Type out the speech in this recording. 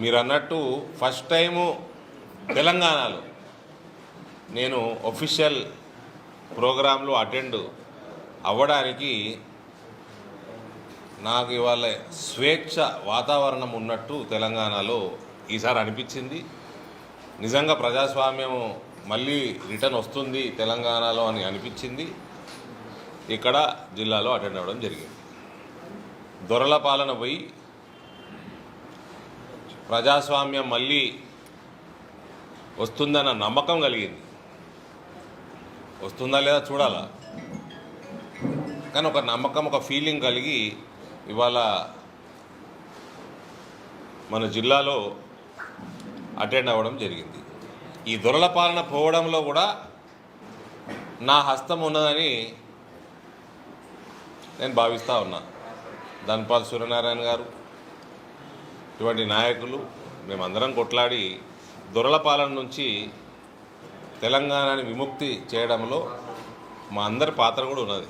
మీరు అన్నట్టు first time తెలంగాణలో నేను ఒఫిషియల్ ప్రోగ్రాంలో అటెండ్ అవ్వడానికి నాకు ఇవాళ స్వేచ్ఛ వాతావరణం ఉన్నట్టు తెలంగాణలో ఈసారి అనిపించింది. నిజంగా ప్రజాస్వామ్యం మళ్ళీ రిటర్న్ వస్తుంది తెలంగాణలో అని అనిపించింది. ఇక్కడ జిల్లాలో అటెండ్ అవ్వడం జరిగింది. దొరల పాలన పోయి ప్రజాస్వామ్యం మళ్ళీ వస్తుందన్న నమ్మకం కలిగింది. వస్తుందా లేదా చూడాలా, కానీ ఒక నమ్మకం, ఒక ఫీలింగ్ కలిగి ఇవాళ మన జిల్లాలో అటెండ్ అవ్వడం జరిగింది. ఈ దొరల పాలన పోవడంలో కూడా నా హస్తం ఉన్నదని నేను భావిస్తూ ఉన్నా. ధన్పాల్ సూర్యనారాయణ గారు ఇటువంటి నాయకులు మేమందరం కొట్లాడి దొరల పాలన నుంచి తెలంగాణని విముక్తి చేయడంలో మా అందరి పాత్ర కూడా ఉన్నది.